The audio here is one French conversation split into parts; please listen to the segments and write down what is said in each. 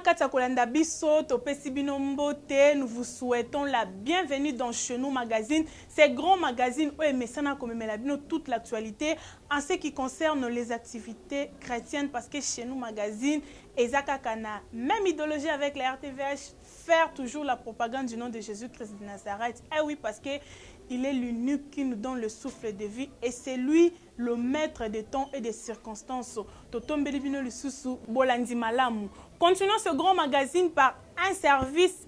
Katia Kolanda Biso, Topesi Bino Mbote, nous vous souhaitons la bienvenue dans Chez nous Magazine. C'est grand magazine où Messana Komemela Bino toute l'actualité en ce qui concerne les activités chrétiennes parce que Chez nous Magazine, Ezaka Kana, même idéologie avec la RTVH, faire toujours la propagande du nom de Jésus-Christ de Nazareth. Eh oui, parce que il est l'unique qui nous donne le souffle de vie et c'est lui le maître des temps et des circonstances. Continuons ce grand magazine par un service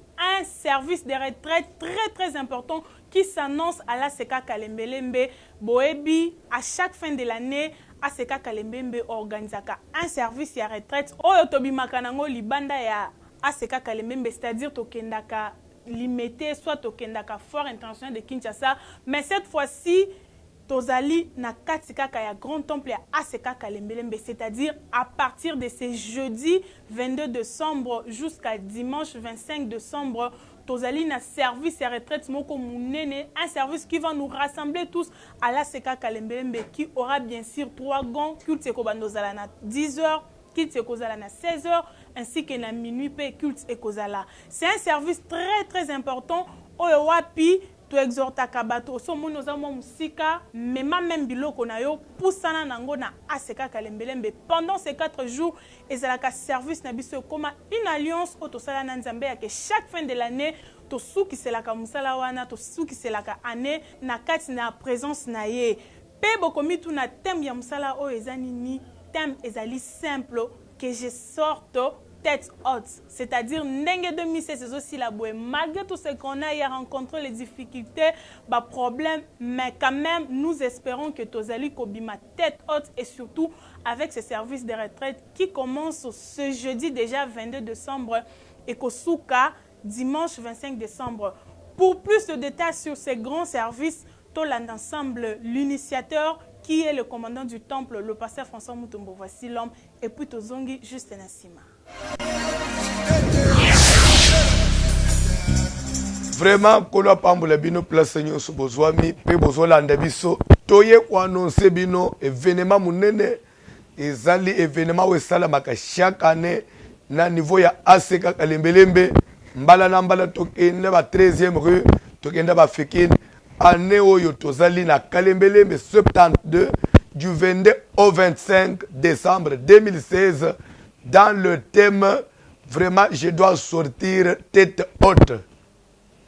de retraite très important qui s'annonce à l'ACK Kalembelembe. Boebi, à chaque fin de l'année, ACK Kalembelembe organise un service de retraite. Oyotobi Makanango Libanda ya ACK Kalembelembe, c'est-à-dire Tokendaka limité, soit au Kendaka Fort International de Kinshasa, mais cette fois-ci, Tozali na katika kaya grand temple à ACK Kalembelembe, c'est-à-dire à partir de ce jeudi 22 décembre jusqu'à dimanche 25 décembre, Tozali na service et retraite moko munene, un service qui va nous rassembler tous à l'ACK Kalembelembe qui aura bien sûr 3 gants, culte ekobandozala na 10h, culte ekozala na 16h, ainsi que na minuit pe culte ekozala. C'est un service très important. Oyo wapi to exhorta kabato so mono za mo musika même biloko na yo pusana nango na ACK Kalembelembe pendant ces 4 jours ezalaka service na biso comme une alliance otosala na Nzambe ya que chaque fin de l'année to suki selaka musala wana to suki selaka année na kati na présence na ye pe bokomi tu na thème ya musala o ezani ni thème ezali simple que je sorte tête haute, c'est-à-dire Nenge 2016 c'est aussi la boue. Malgré tout ce qu'on a, il a rencontré les difficultés, bah problèmes, mais quand même nous espérons que Tozali Kobima tête haute et surtout avec ce service de retraite qui commence ce jeudi déjà 22 décembre et Kosuka dimanche 25 décembre. Pour plus de détails sur ces grands services, Toland Ensemble, l'initiateur qui est le commandant du temple, le pasteur François Mutombo, voici l'homme, et puis Tozongi juste Nassima. Vraiment, kolo pambola bino place nyo so bozwami pe bozolanda biso toye ko annoncer bino événement munene ezali événement we salamaka chaque année na niveau ya ACK Kalembelembe mbala na mbala tokende ba 13e rue tokende ba Fekine année oyo tozali na Kalembelembe 72 du 22 au 25 décembre 2016 dans le thème vraiment je dois sortir tête haute.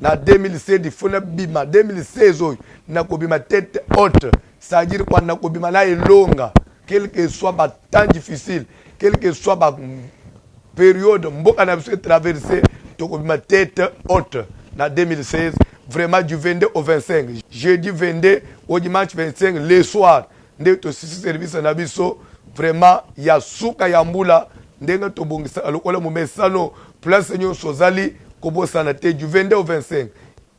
Na 2016 il faut na bima 2016 oyo na kobima tête haute, c'est-à-dire quoi na kobima na elonga quel que soit ba temps difficile, quel que soit ba période mboka na biso traverser to kobima tête haute na 2016 vraiment du 22 au 25 jeudi 22 au dimanche 25 le soir nde to sisi service na biso vraiment ya suka ya mbula ndenge to bongisa lokola mo mesano place nyo sozali kobosana te du 22 au 25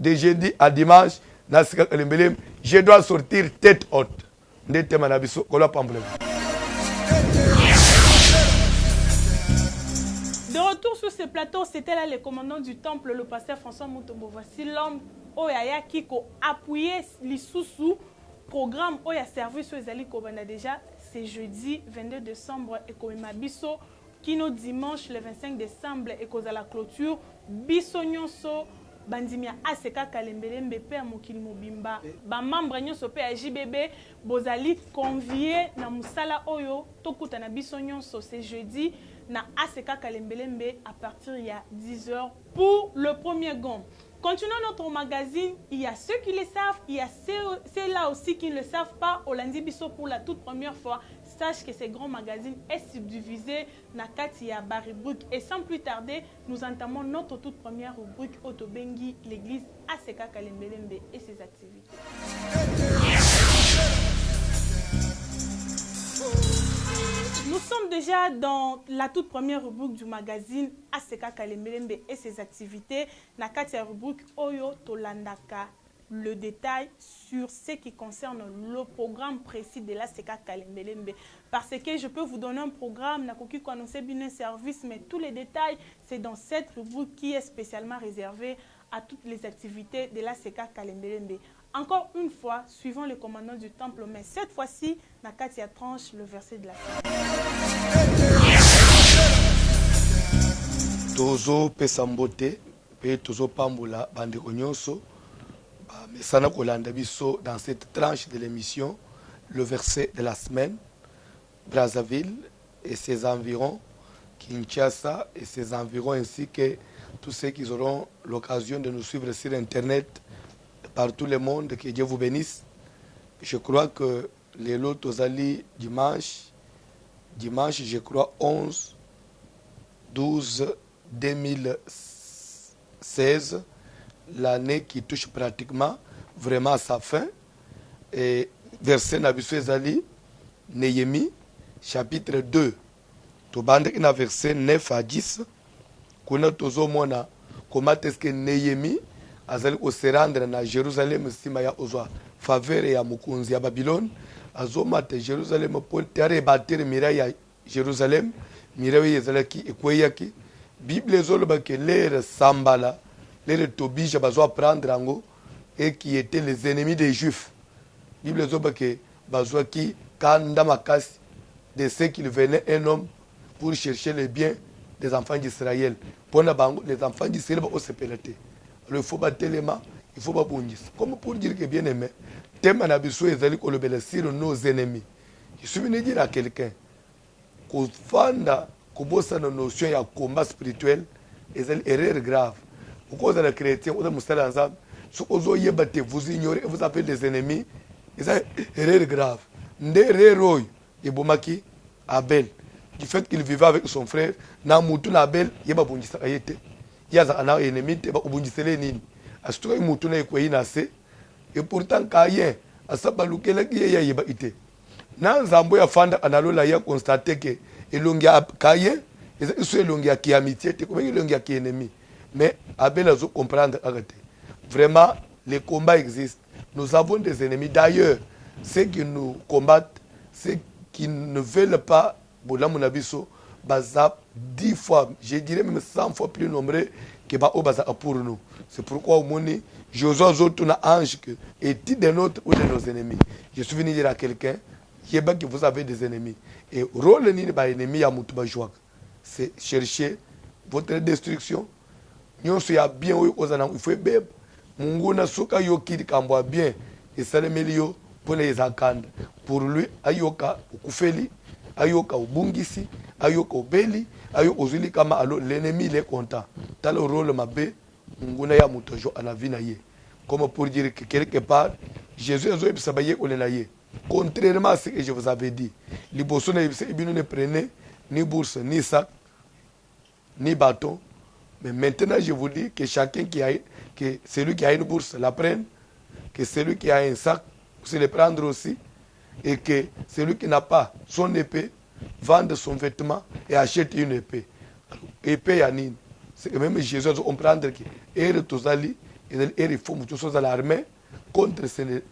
de jeudi à dimanche na ACK Kalembelembe je dois sortir tête haute nde tema na biso kola pamble. De retour sur ce plateau, c'était là le commandant du temple, le pasteur François Mutombo. Voici l'homme Oyaya qui a appuyé l'Issoussou programme Oya service aux Ali Kobana déjà. C'est jeudi 22 décembre et Komema Biso qui nous dimanche le 25 décembre et cause à la clôture. Biso Nyonso Bandimia ACK Kalembelembe Père Mokili Mobimba. Ba membre Nyonso pe JBB Bozali convié na Musala Oyo Tokuta na Biso Nyonso c'est jeudi. Na ACK Kalembelembe à partir il y a 10h pour le premier gong. Continuons notre magazine, il y a ceux qui le savent, il y a ceux-là aussi qui ne le savent pas. Olandi Biso pour la toute première fois, sache que ce grand magazine est subdivisé na Katia Baribrook. Et sans plus tarder, nous entamons notre toute première rubrique Otobengi, l'église ACK Kalembelembe et ses activités. Nous sommes déjà dans la toute première rubrique du magazine ACK Kalembelembe et ses activités. Nakatia rubrique Oyo Tolandaka, le détail sur ce qui concerne le programme précis de l'ACK Kalembelembe. Parce que je peux vous donner un programme, Nakoki ko annoncer bien un service, mais tous les détails, c'est dans cette rubrique qui est spécialement réservée à toutes les activités de l'ACK Kalembelembe. Encore une fois, suivant le commandant du temple, mais cette fois-ci, Nakatia tranche le verset de la fin. tozo pesa mbote pe tozo pambola bandeko nyonso mesana kolanda biso dans cette tranche de l'émission le verset de la semaine Brazzaville et ses environs, Kinshasa et ses environs, ainsi que tous ceux qui auront l'occasion de nous suivre sur Internet par tout le monde. Que Dieu vous bénisse. Je crois que les lots Tozali dimanche, je crois 11-12-2016, l'année qui touche pratiquement vraiment à sa fin. Et verset Nabiso Ezali, Néhémie, chapitre 2, tobande ina verset 9 à 10, kuna tozomona comment est-ce que Néhémie azali se rendre na Jérusalem sima ya ozwa faveur ya mukunzi ya Babylone, azomata Jérusalem pour tare batir mira ya Jérusalem, mira ya zalaki ekweyaki. Bible ezoloba que l'air sambala, l'air tobija bazwa prendre ango et qui étaient les ennemis des Juifs. Bible ezoloba que bazwa ki kanda makasi de ce qu'il venait un homme pour chercher le bien des enfants d'Israël. Pour les enfants d'Israël, ils se pélater. Alors il faut battre les mains, il faut pas bouger. Comme pour dire que bien aimé, thème à Nabiso et Zali Kolobele sur nos ennemis. Je suis venu dire à quelqu'un qu'on fanda, qu'on bosse dans nos notions, il y a un combat spirituel, et c'est une erreur grave. Pourquoi vous êtes chrétien, vous êtes musulman ensemble, si vous ignorez, vous appelez des ennemis, c'est une erreur grave. Ndere et Bomaki, Abel, du fait qu'il vivait avec son frère, Namoutou Abel, il y a un ennemi, il y a un ennemi, il y a un ennemi. Et pourtant, Kayen, à Sabalouke, il y a un ennemi. Nan Zambo ya fanda analola ya constaté que elongia Kayen, et elongia qui amitié, comme elongia qui ennemi. Mais Abel a dû comprendre, arrêtez. Vraiment, les combats existent. Nous avons des ennemis. D'ailleurs, ceux qui nous combattent, ceux qui ne veulent pas, Bolamunabiso, Bazap 10 fois, je dirais même 100 fois plus nombreux que Baobaza pour nous. C'est pourquoi au monde, Josué Zotuna ange est-il de notre ou de nos ennemis. Je suis venu dire à quelqu'un, que vous avez des ennemis. Et le rôle de l'ennemi à Moutoubajoak, c'est chercher votre destruction. Nous sommes bien aux années, il faut bébé. Munguna Souka Yoki Kamboa bien, et Salemélio. Pour lui, ayoka ukufeli, ayoka ubungisi, ayoka ubeli, ayoka uzili kama alo l'ennemi il est content. T'as le rôle mabé, nguna ya mutojo anavina ye. Comme pour dire que quelque part, Jésus a zoé sabaye olenaye. Contrairement à ce que je vous avais dit, les bossons ne prenaient ni bourse, ni sac, ni bâton. Mais maintenant, je vous dis que chacun que celui qui a une bourse la prenne, que celui qui a un sac, se les prendre aussi, et que celui qui n'a pas son épée vende son vêtement et achète une épée. Épée Yanine. C'est que même Jésus a comprendre que il faut que l'armée contre ses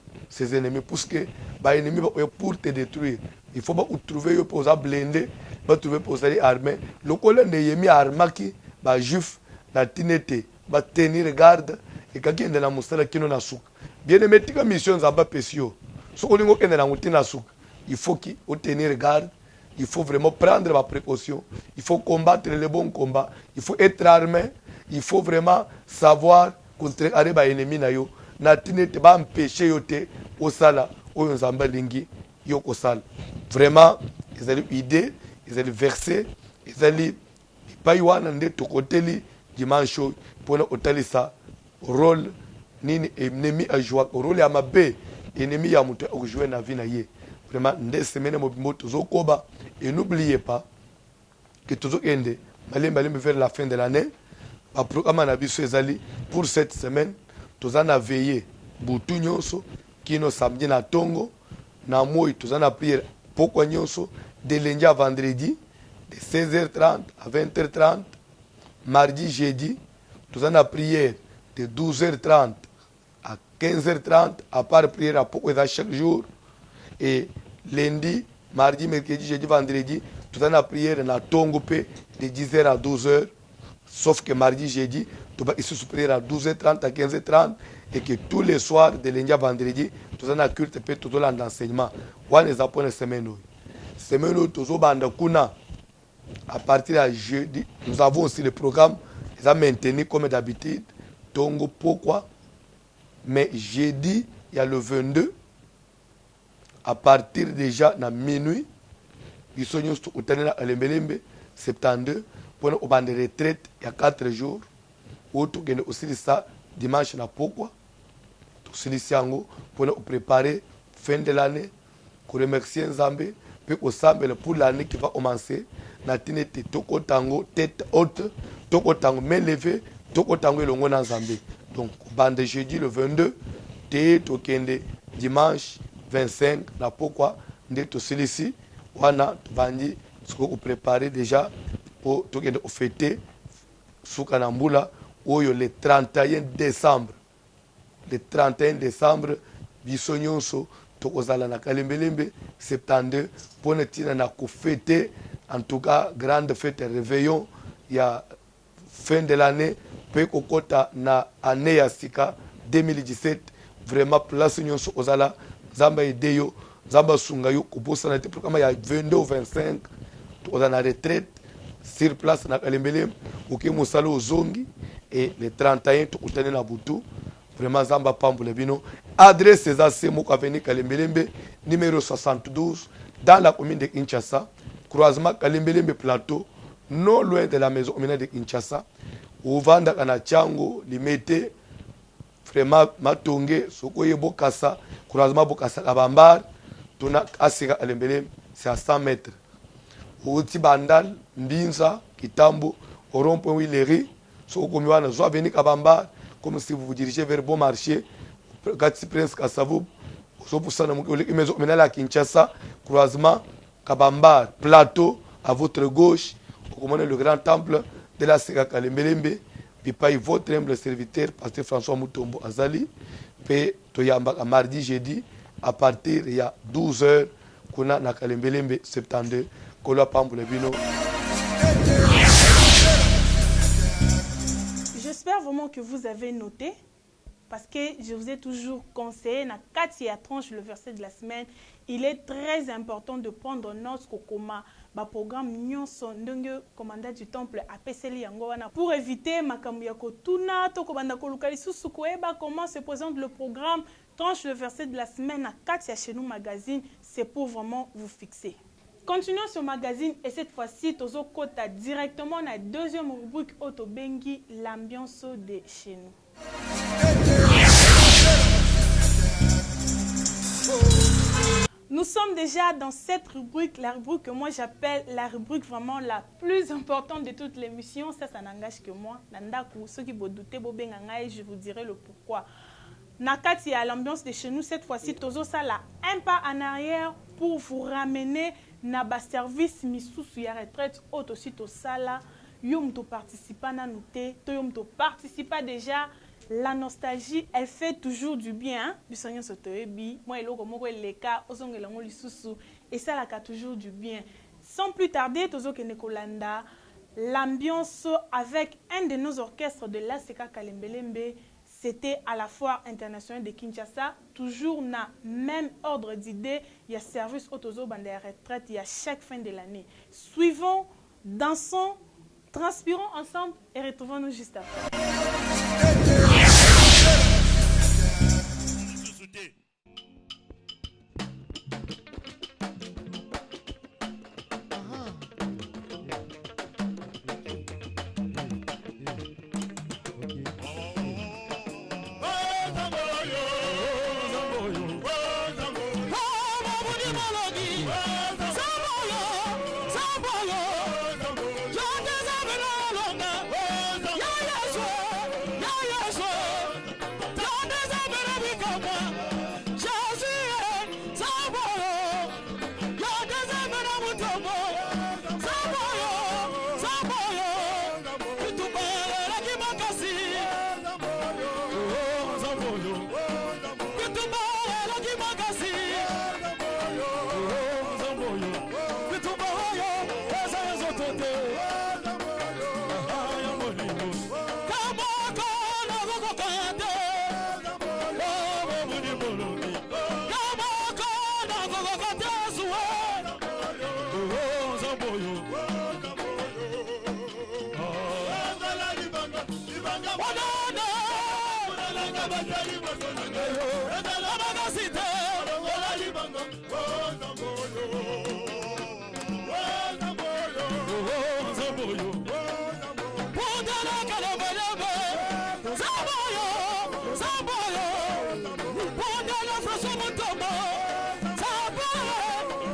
ennemis, parce que les ennemis pour te détruire. Il faut pas trouver pour ça blindé, pas trouver pour ça armée. Le colonel Néhémie a armaki, les juifs, la tinete, va tenir garde, et quand il y a la moussala qui n'a souk. Bien aimé, tika mission zamba pesio. So olingo kende na mutina souk. Il faut qu'il tenir garde. Il faut vraiment prendre ma précaution. Il faut combattre les bons combats. Il faut être armé. Il faut vraiment savoir contrer ba ennemi na yo. Na tine te ba empêcher yo te osala oyo nzamba lingi yo kosala. Vraiment, ils ont idée, ils ont versé, ils ont pas yo na nde to koteli dimanche pour na otalisa rôle nini ennemi a joué rôle ya mabe ennemi ya muto a joué na vie na ye. Vraiment nde semaine mo tozokoba et n'oubliez pas que toujours ende malem vers la fin de l'année ba programme na biso ezali pour cette semaine tozana veiller butu nyonso kino samedi na tongo na moi tozana prière poko nyonso de lundi à vendredi de 16h30 à 20h30, mardi jeudi tozana prière de 12h30 à 15h30, à part prière à Pokweza chaque jour. Et lundi, mardi, mercredi, jeudi, vendredi, tout en a prière na Tongopé de 10h à 12h. Sauf que mardi, jeudi, tout va ici prière à 12h30 à 15h30. Et que tous les soirs, de lundi à vendredi, tout en a culte et tout l'enseignement. One is upon a semaine. Semaine, tout en a kuna. à partir de jeudi, nous avons aussi le programme, ils ont maintenu comme d'habitude, Tongo pourquoi, mais jeudi, il y a le 22, à partir déjà de minuit, ils sont tous au Tanena à Lembelembe, 72, pour une bande de retraite, il y a 4 jours, où tout est aussi ça, dimanche, na pourquoi, tout ça, pour préparer fin de l'année, pour remercier Nzambe, puis pour l'année qui va commencer, natine te toko tango tête haute, toko tango main levée, toko tango elongo na Nzambe. Donc bande jeudi le 22, te tokende dimanche 25 na pourquoi nde to celui-ci wana bandi ce que vous préparez déjà pour tokende fêter suka na mbula oyo le 31 décembre. Le 31 décembre biso nyonso tokozala na Kalembelembe 72 pour ne tina na ko fêter en tout cas grande fête réveillon il y a fin de l'année pe kokota na année ya sika 2017 vraiment place nyonso ozala zamba ideyo zamba sunga yo kubosa na te kama ya 22 ou 25 toza na retraite sur place na Kalembelembe oki musalo ozongi et le 31 tokutane na butu vraiment zamba pambule bino adresse eza Semoko avenue Kalembelembe numéro 72 dans la commune de Kinshasa croisement Kalembelembe plateau non loin de la maison communale de Kinshasa uvanda kana chango limete vraiment matonge sokoye bokasa croisement bokasa kabambar tuna asika Kalembelembe c'est à 100 mètres uti bandal mbinza kitambo orompo wileri sokomi wana zo avenue kabambar comme si vous vous dirigez vers Bon Marché, Gati Prince Kassavou, maison communale à Kinshasa, croisement, Kabamba, plateau, à votre gauche, vous commandez le grand temple de la Sega Kalembelembe, puis paye votre humble serviteur, pasteur François Mutombo Azali, puis Toyamba mardi, jeudi, à partir il y a 12h, qu'on a na Kalembelembe 72, qu'on a Pambo Lebino. J'espère vraiment que vous avez noté, parce que je vous ai toujours conseillé, na kati ya tranche le verset de la semaine, il est très important de prendre note kokoma ba programme nyonso ndenge commandant du temple apeseli yango wana pour éviter makambo ya kotuna to kobanda koluka lisusu koyeba comment se présente le programme tranche le verset de la semaine na kati ya chez nous magazine, c'est pour vraiment vous fixer. Continuons ce magazine et cette fois-ci, Tozo Kota directement dans la deuxième rubrique Otobengi, l'ambiance de chez nous. Nous sommes déjà dans cette rubrique, la rubrique que moi j'appelle la rubrique vraiment la plus importante de toute l'émission. Ça n'engage que moi. Nandaku, ceux qui vous doutez, je vous dirai le pourquoi. Nakati à l'ambiance de chez nous, cette fois-ci, Tozo Sala, un pas en arrière pour vous ramener na service misusu ya retraite aussi to sala yom to participa na nouté to yom to participa déjà la nostalgie elle fait toujours du bien bisanyo sotoebi moi eloko moko eleka ozongela ngo lisusu et ça la ka toujours du bien sans plus tarder tozo kene kolanda l'ambiance avec un de nos orchestres de l'ACK Kalembelembe. C'était à la foire internationale de Kinshasa, toujours na même ordre d'idée, il y a service autozo bande retraite, il y a chaque fin de l'année. Suivons, dansons, transpirons ensemble et retrouvons-nous juste après.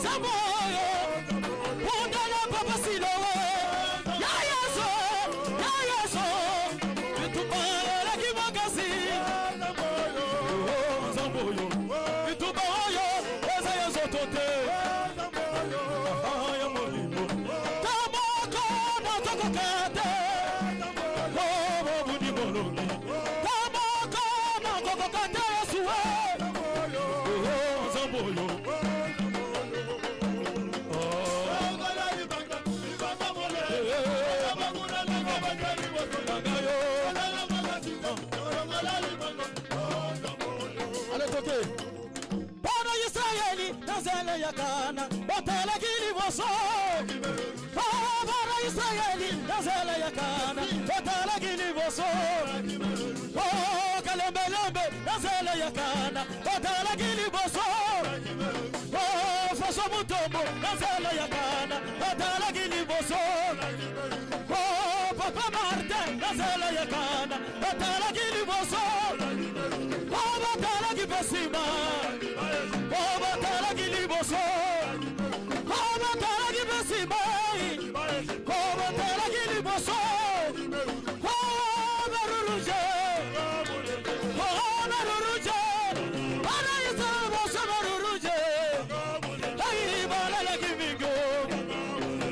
Samoyo Pondala Papa Silowe Ya Yeso Itubala Kimagasi Samoyo Itubayo Eza Yeso Tote Ya Molimo Tamoko Natoko Kate Budi Molongi Tamoko Natoko Kate Yesuwe Samoyo Bana Israeli nazele yakana Botele gili voso Bana Israeli nazele yakana Botele gili voso Oh kalembe nazele yakana Botele gili voso Oh faso mutombo nazele yakana Botele gili voso Oh Papa Martin nazele yakana Botele gili voso Oh batala kibesima Oh batala kiliboso Oh batala kibesima Oh batala kiliboso Oh baruruje Oh baruruje Bara yisabo baruruje Ai bala la kimingo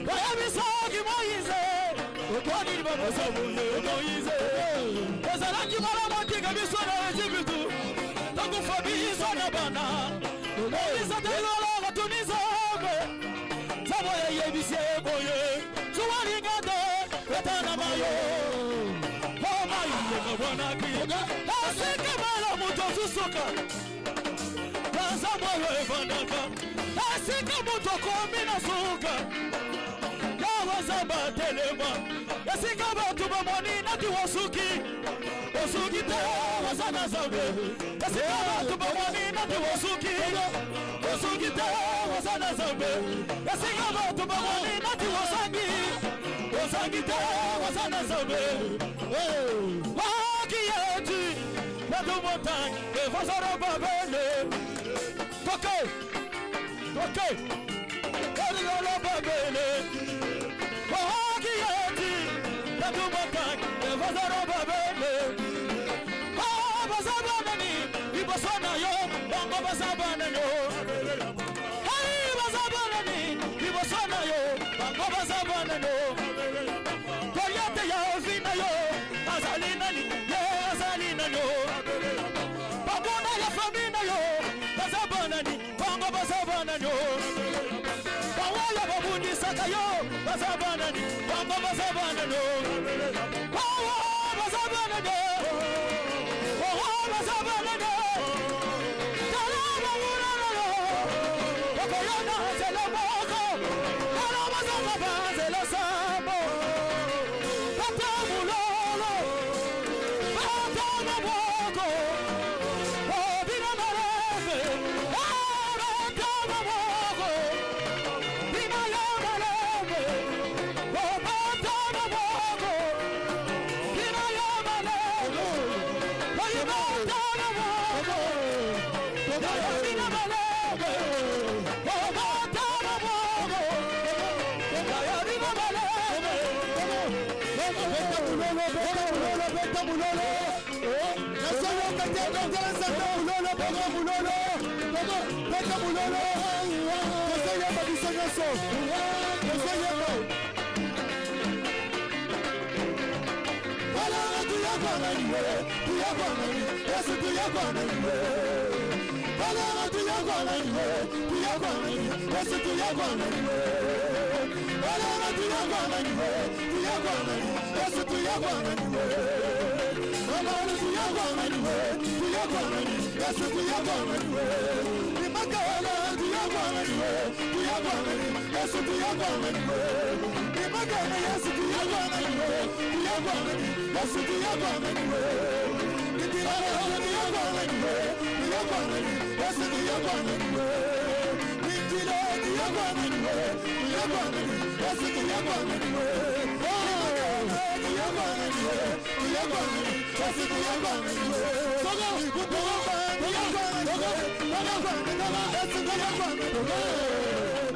Baya misaki moize Kwani baba sabu moize Ezala kibala motiga bisona ejibitu Tangu fabizo na bana Elisa de lola tunizabe Sabo ye yebise boye Suwari ngade Etana mayo Oh mayo Yeka wana ki Asike mala muto susuka Kansa moyo evandaka Asike muto komina suka Yawa zaba telema Asike batu bamoni nati wasuki Wasuki te wasana zabe Asike batu bamoni nati wasuki Wasuki te wasana zabe Asike batu bamoni nati wasangi Wasangi te wasana zabe Waki yetu Watu montagne Evasara babele Toke Toke Watu babele Waki yetu Watu montagne Evasara babele Bazabanani Ibosona yo Bongo bazabanani Hai bazabanani Ibosona yo Bongo bazabanani Koyate ya vina yo Azalinani Ye azalinani Babona ya famina yo Bazabanani Bongo bazabanani Bawala babundi saka yo Bazabanani Bongo bazabanani Bazabanani Let's go.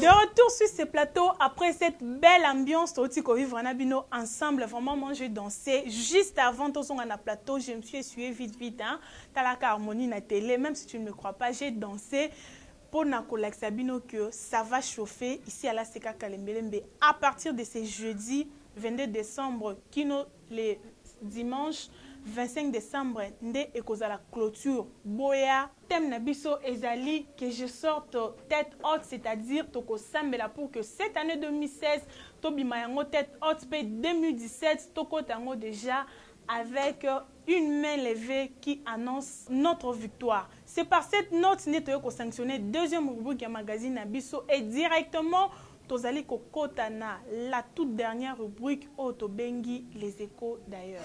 De retour sur ce plateau, après cette belle ambiance, vivre ensemble, vraiment manger, danser. Juste avant, on a plateau, je me suis essuyé vite, hein. T'as la harmonie na télé, même si tu ne me crois pas, j'ai dansé pour Nakolak Sabino que ça va chauffer ici à la Seka Kalembelembe. À partir de ce jeudi 22 décembre, kino les dimanches 25 décembre, nde ekoza la clôture. Boya, thème nabiso ezali que je sorte tête haute, c'est-à-dire toko sambela pour que cette année 2016, tobima yango tête haute, pe 2017, toko tango déjà avec une main levée qui annonce notre victoire. C'est par cette note que sanctionné deuxième rubrique du magazine Nabiso et directement Tozali Kokotana, la toute dernière rubrique Otobengi, les échos d'ailleurs.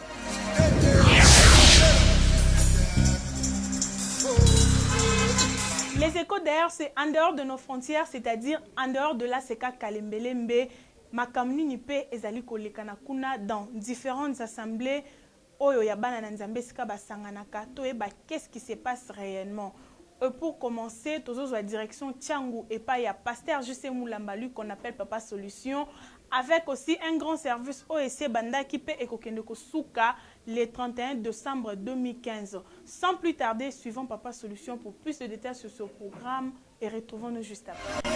Les échos d'ailleurs, c'est en dehors de nos frontières, c'est-à-dire en dehors de la Seka Kalembelembe, Makamuni Nipe ezali kolekana kuna dans différentes assemblées. Oyo yabana na nzambe sika basanganaka toyeba qu'est-ce qui se passe réellement. Pour commencer, toujours la direction Tchangou et pas ya pasteur Jusé Moulambalu qu'on appelle Papa Solution, avec aussi un grand service OEC Banda qui peut ekokendeko souka le 31 décembre 2015. Sans plus tarder, suivons Papa Solution pour plus de détails sur ce programme et retrouvons-nous juste après.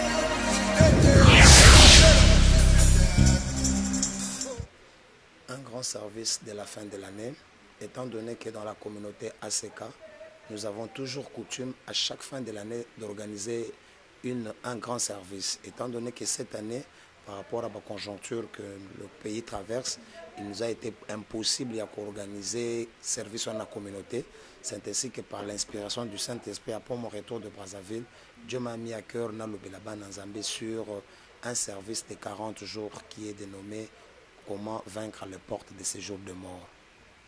Un grand service de la fin de l'année, étant donné que dans la communauté ACK, nous avons toujours coutume à chaque fin de l'année d'organiser un grand service. Étant donné que cette année, par rapport à la conjoncture que le pays traverse, il nous a été impossible d'organiser service dans la communauté. C'est ainsi que par l'inspiration du Saint-Esprit, après mon retour de Brazzaville, Dieu m'a mis à cœur sur un service de 40 jours qui est dénommé « Comment vaincre les portes de ces jours de mort ».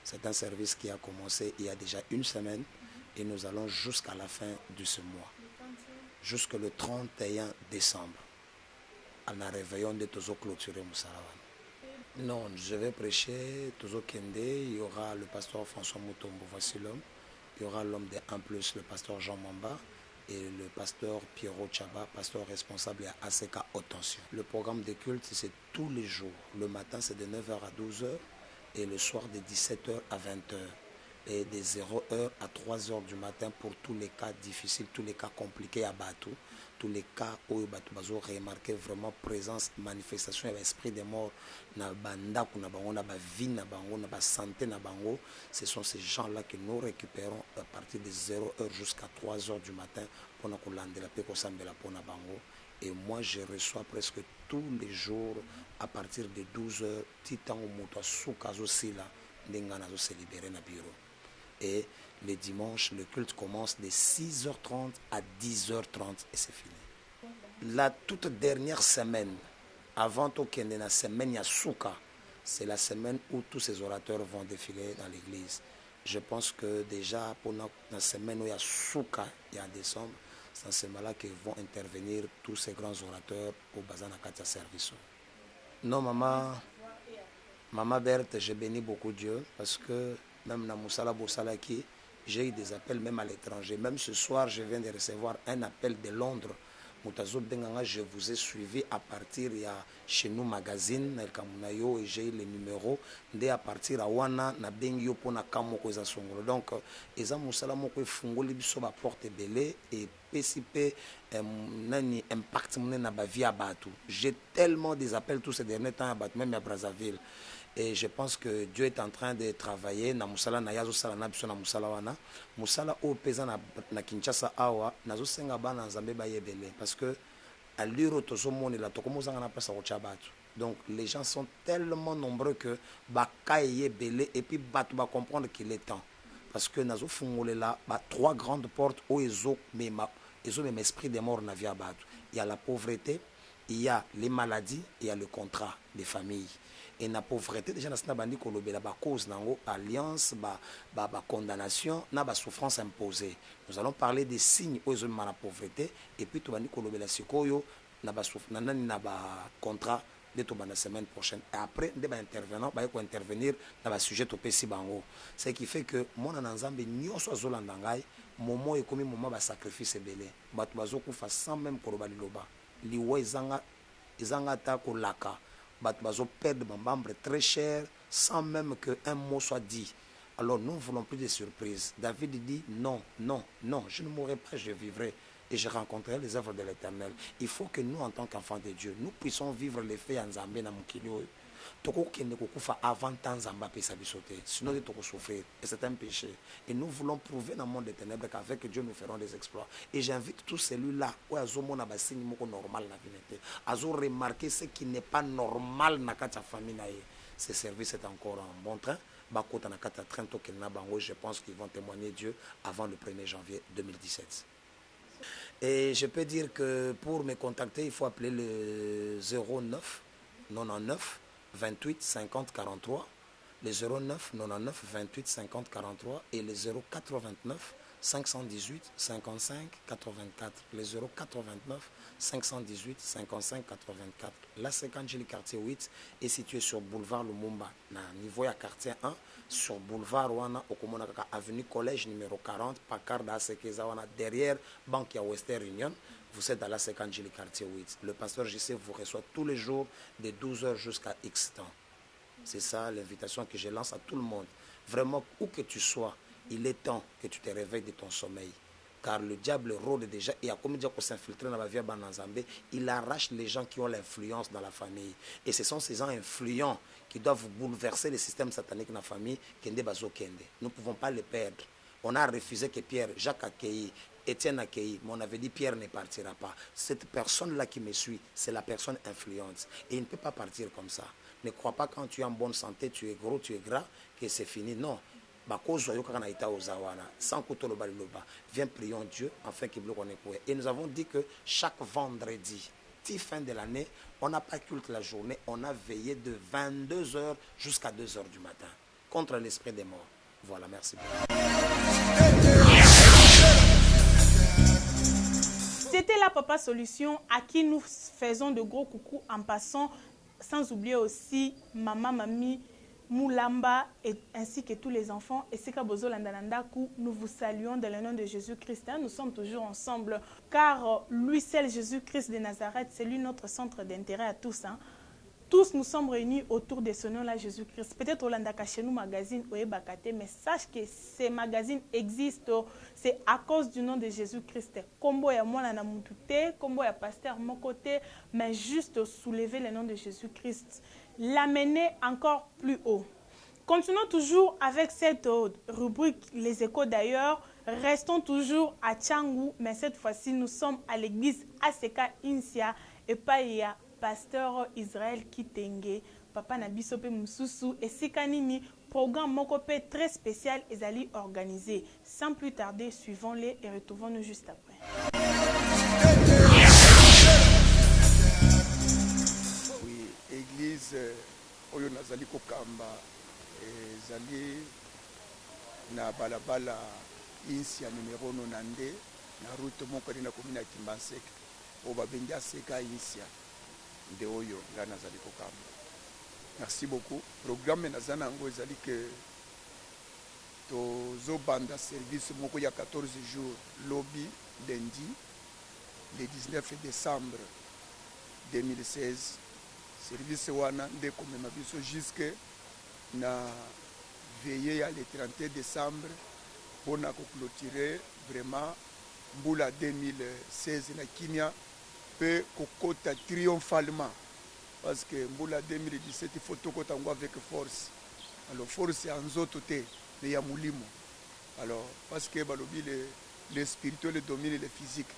C'est un service qui a commencé il y a déjà une semaine et nous allons jusqu'à la fin de ce mois, jusqu'au 31 décembre. À la réveillon de Tozo clôturer Moussarawan. Non, je vais prêcher Tozo Kende, il y aura le pasteur François Moutombo, voici l'homme. Il y aura l'homme des 1+, le pasteur Jean Mamba, et le pasteur Pierrot Chaba, pasteur responsable à ACK Haute Tension. Le programme de culte, c'est tous les jours. Le matin, c'est de 9h à 12h, et le soir, de 17h à 20h. Et de 0h à 3h du matin pour tous les cas difficiles, tous les cas compliqués à Batou, tous les cas où Batou Bazo remarqué vraiment présence, manifestation et l'esprit des morts, na banda, na bango, na ba vie, na bango, na ba santé, na bango. Ce sont ces gens-là que nous récupérons à partir de 0h jusqu'à 3h du matin pour nous lander la paix pour na bango. Et moi, je reçois presque tous les jours à partir de 12h, titan ou moto soukazo sila, n'engana zo se libérer na bureau. Et le dimanche, le culte commence de 6h30 à 10h30 et c'est fini. La toute dernière semaine, avant la semaine Yasuka, c'est la semaine où tous ces orateurs vont défiler dans l'église. Je pense que déjà pour la semaine où Yasuka, il y a décembre, c'est en ce moment-là que vont intervenir tous ces grands orateurs au Bazana Katia Service. Non, maman Berthe, je bénis beaucoup Dieu parce que même dans Moussala Bossalaki, j'ai eu des appels même à l'étranger. Même ce soir, je viens de recevoir un appel de Londres. Moutazo Benganga, je vous ai suivi à partir de chez nous magazine, et j'ai eu les numéros. Dès à partir à Wana, na Bengio pour na Kamoko Zasongolo. Donc, Eza Moussala Moko Fungoli Biso ba porte belé et PCP nani impact mon na ba vie à Batou. J'ai tellement des appels tous ces derniers temps à Batou, même à Brazzaville. Et je pense que Dieu est en train de travailler na musala na yazo sala na biso na musala wana musala o peza na Kinshasa awa nazo senga bana nzambe ba yebele parce que à l'iro tozo moni la tokomozanga na pesa ko chabatu. Donc les gens sont tellement nombreux que ba kaye belé et puis batu ba comprendre qu'il est temps parce que nazo fungolela ba 3 grandes portes au ezo même esprit des morts na via batu. Il y a la pauvreté, il y a les maladies, il y a le contrat des familles. Et la pauvreté, déjà, nous avons la cause, alliance, condamnation, la souffrance imposée. Nous allons parler des signes où ils ont la pauvreté, et puis nous allons la sikoyo, na contrat de la semaine prochaine. Et après, nous allons intervenir dans le sujet de Pessi Bango. Ce qui fait que mon anzambe n'y soit zolandangai, moment est comme moment de sacrifice belé. Batu bazoku fa sans même koloba liloba. Liwa izanga ta ko laka. Bazo perdre un membre très cher sans même qu'un mot soit dit. Alors nous ne voulons plus de surprises. David dit non, non, non, je ne mourrai pas, je vivrai et je rencontrerai les œuvres de l'Éternel. Il faut que nous, en tant qu'enfants de Dieu, nous puissions vivre les faits en Zambé, dans Mukilio. Avant temps Zamba peut s'abisoter, sinon de souffrir. Et c'est un péché. Et nous voulons prouver dans le monde des ténèbres qu'avec Dieu nous ferons des exploits. Et j'invite tous celui-là où Azomo n'a pas signé normal la vie. Azo remarquer ce qui n'est pas normal dans la famille. Ce service est encore en bon train. Je pense qu'ils vont témoigner Dieu avant le 1er janvier 2017. Et je peux dire que pour me contacter, il faut appeler le 09 99 28 50 43, le 09 99 28 50 43 et le 089 518 55 84. Le 089 518 55 84. La Angélique quartier 8 est située sur boulevard Lumumba, niveau à quartier 1, sur boulevard Wana, au Komonaka, avenue Collège numéro 40, Pakar d'Asekeza Wana, derrière Banque Western Union. Vous êtes à la Angélique quartier 8. Le pasteur JC vous reçoit tous les jours de 12h jusqu'à X temps. C'est ça l'invitation que je lance à tout le monde. Vraiment, où que tu sois, il est temps que tu te réveilles de ton sommeil. Car le diable rôde déjà, et à comme dire qu'on s'infiltre dans la vie Bananzambé, il arrache les gens qui ont l'influence dans la famille. Et ce sont ces gens influents qui doivent bouleverser le système satanique dans la famille. Kende Bazo Kende. Nous ne pouvons pas les perdre. On a refusé que Pierre, Jacques accueilli, Étienne accueilli, mais on avait dit Pierre ne partira pas. Cette personne-là qui me suit, c'est la personne influente. Et il ne peut pas partir comme ça. Ne crois pas quand tu es en bonne santé, tu es gros, tu es gras, que c'est fini. Non. Sans viens prions Dieu afin qu'il bloque. Et nous avons dit que chaque vendredi, fin de l'année, on n'a pas culte la journée, on a veillé de 22h jusqu'à 2h du matin contre l'esprit des morts. Voilà, merci beaucoup. C'était la Papa Solution à qui nous faisons de gros coucou en passant sans oublier aussi Maman Mami Moulamba ainsi que tous les enfants. Et c'est qu'à Bozolandanandaku, nous vous saluons dans le nom de Jésus-Christ. Nous sommes toujours ensemble car lui seul, Jésus-Christ de Nazareth, c'est lui notre centre d'intérêt à tous. Tous nous sommes réunis autour de ce nom-là, Jésus-Christ. Peut-être Olandaka chez nous, magazine, Oebakate, mais sache que ces magazines existent. C'est à cause du nom de Jésus-Christ. Combo ya moi na mutute, combo ya pasteur mon côté, mais juste soulever le nom de Jésus-Christ. L'amener encore plus haut. Continuons toujours avec cette rubrique, les échos d'ailleurs. Restons toujours à Tchangou, mais cette fois-ci, nous sommes à l'église ACK Insia et Païa. Pasteur Israël Kitenge, Papa Nabisope Moussousou et Sikanini, programme Mokope très spécial et organisé. Sans plus tarder, suivons-les et retrouvons-nous juste après. Oui, église Oyo Nazali Kokamba, Zali na balabala Insia numéro 92, na route Mokori na commune ya Kimbansek, Obabenga Seka Insia. De Oyo, là Nazali Kokamba. Merci beaucoup. Programme Nazana Ngo Zali que Tozo Banda service Moko ya 14 jours lobby lundi le 19 décembre 2016. Service wana de komema biso jusque na veillée à le 31 décembre pour na clôturer vraiment mbula 2016 na Kimia peut kokota triomphalement parce que mbula 2017 il faut tokota ngo avec force. Alors force en zotote mais ya mulimo. Alors parce que balobi le spirituel domine le physique.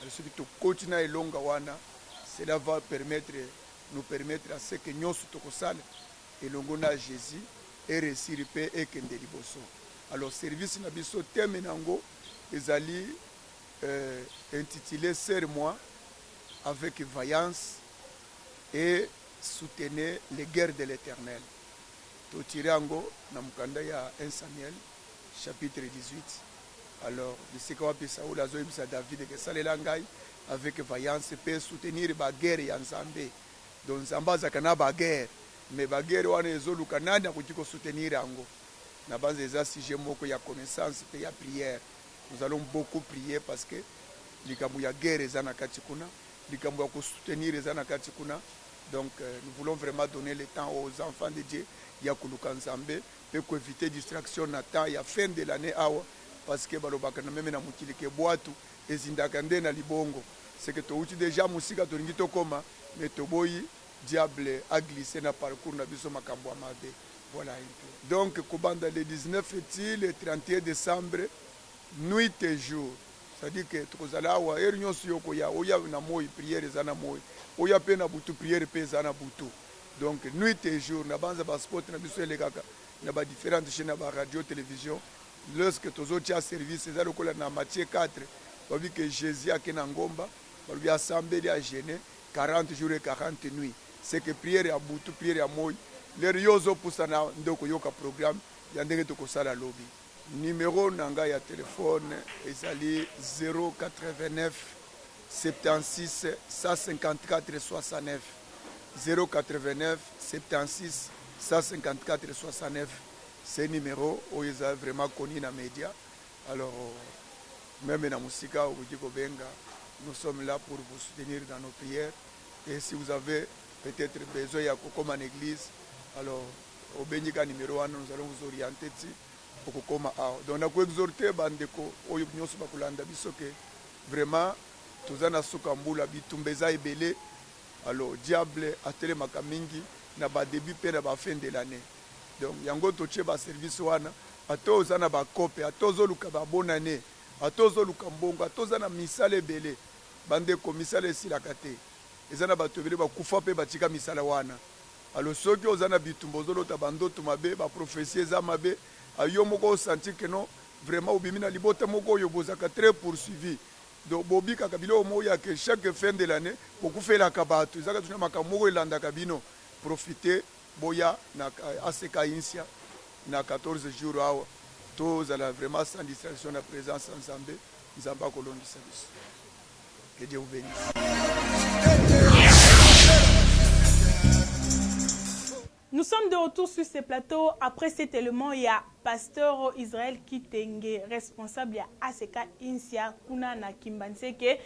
Alors ce que continue et longa wana, cela va nous permettre à ce que nous tokosala et longona Jésus et réussir paix et kende liboso. Alors service na biso thème nango ezali intitulé Serre-moi avec vaillance et soutenez les guerres de l'Éternel. Totirango na mukanda ya 1 Samuel chapitre 18. Alors, je sais qu'on peut savoir la zone de David que ça les langai avec vaillance peut soutenir la guerre ya Nzambe. Donc Nzamba zakana ba guerre, mais ba guerre wana ezolu kanana kutiko soutenir ango. Na base des sujet moko ya connaissance et ya prière. Nous allons beaucoup prier parce que likambo ya guerre ezana katikuna. Donc nous voulons vraiment donner le temps aux enfants de Dieu Yakuluka Nzambe pour éviter distraction na temps ya fin de l'année awa parce que balobaka na meme na mukili ke boatu ezindaka nde na libongo c'est que to uti déjà musika to ngito koma mais to boyi diable a glissé na parcours na biso makambo amabe voilà un peu. Donc kobanda le 19 et le 31 décembre nuit et jour. C'est-à-dire que tokozala wa réunion siyoko ya oya na moyi prière zana moyi oya pe na butu prière pe zana butu. Donc nuit et jour na banza ba sport na biso elekaka na ba différentes chaînes na ba radio télévision lorsque tozo tia service ezalo kola na Matthieu 4 babi que Jésus a kena ngomba babi assemblée à jeûner 40 jours et 40 nuits. C'est que prière ya butu prière ya moyi les yozo pusana ndoko yoka programme ya ndenge tokosala lobby. Numéro nanga ya téléphone ezali 089 76 154 69 089 76 154 69. C'est numéro où ils ont vraiment connu dans les médias. Alors même dans Musika ou Benga, nous sommes là pour vous soutenir dans nos prières. Et si vous avez peut-être besoin de comme en église, alors au Benika numéro 1, nous allons vous orienter. Donc on a exhorté bandeko oyo nyonso bakolanda biso ke vraiment tozana sukambula bitumbeza ebele. Alors diable atelemaka mingi na ba début pe na ba fin de l'année. Donc yango toche ba service wana atozana ba kope atozoluka ba bonne année atozoluka mbongo atozana misala ebele bandeko misala esilaka te ezana bato ebele bakufa pe batika misala wana. Alors soki ozana bitumbo zolota bandoto mabe ba prophétie eza mabe ayo moko senti que non vraiment obimina libota moko yo bozaka très poursuivi. Donc bobi kaka bilo moya que chaque fin de l'année pour faire la kabatu zaka tuna makamoko elanda kabino profiter boya na ACK Insia na 14 jours awa tous à la vraiment sans distraction la présence ensemble Nzamba Kolondi service. Que Dieu vous bénisse. Nous sommes de retour sur ce plateau. Après cet élément, il y a Pasteur Israël Kitenge, responsable de ACK INSIA, Kuna na Kimbanseke,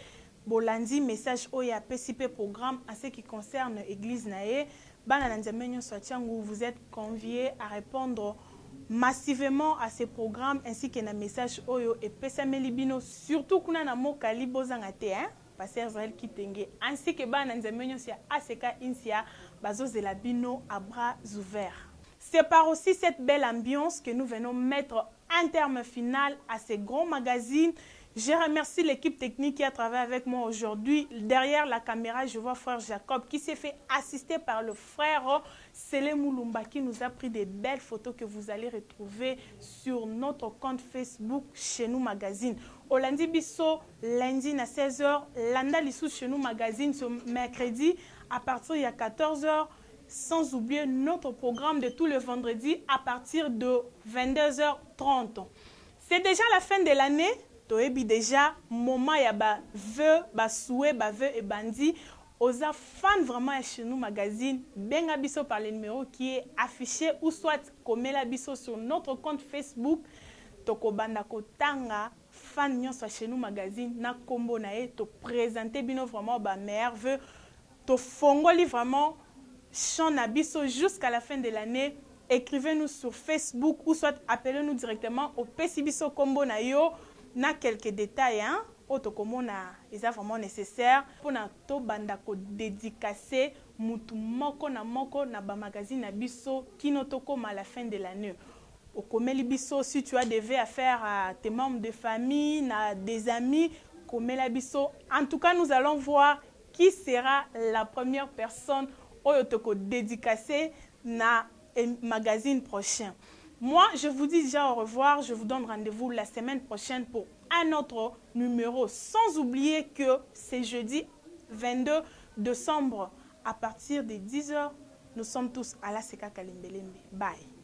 Bolandi, message Oya PCP programme en ce qui concerne l'église Naé. Vous êtes conviés à répondre massivement à ces programmes ainsi que na message Oyo et Pesamelibino, surtout Kuna na Mokali Bozangate, Pasteur Israël Kitenge, ainsi que Bananzamenyo sur ACK INSIA. Bino à bras ouverts. C'est par aussi cette belle ambiance que nous venons mettre un terme final à ces grands magazines. Je remercie l'équipe technique qui a travaillé avec moi aujourd'hui. Derrière la caméra, je vois frère Jacob qui s'est fait assister par le frère Sele Moulumba qui nous a pris des belles photos que vous allez retrouver sur notre compte Facebook Chez Nous Magazine. Au lundi biso, lundi à 16h, Landa Lissou Chez Nous Magazine ce mercredi à partir de 14h, sans oublier notre programme de tous les vendredis à partir de 22h30. C'est déjà la fin de l'année. Toebi déjà, moment ya ba vœux, ba souhait, ba vœux et bandi. Aux fans vraiment Chez Nous Magazine, benga biso par le numéro qui est affiché ou soit komela biso sur notre compte Facebook. Toko banda kotanga fan nyonso Chez Nous Magazine na kombo na e to présenter bino vraiment ba meilleur vœux. To fongoli vraiment chant Nabiso jusqu'à la fin de l'année. Écrivez-nous sur Facebook ou soit appelez-nous directement au Pesibiso Combo na yo na quelques détails hein otokomona est vraiment nécessaire pour na to banda ko dédicacer mutu moko na ba magazine na biso kino tokoma à la fin de l'année. Au komeli biso si tu as des vœux à faire à tes membres de famille, na des amis, komela biso. En tout cas, nous allons voir qui sera la première personne au dédicacée na magazine prochain. Moi, je vous dis déjà au revoir. Je vous donne rendez-vous la semaine prochaine pour un autre numéro. Sans oublier que c'est jeudi 22 décembre à partir de 10h. Nous sommes tous à la Seka Kalembelembe. Bye.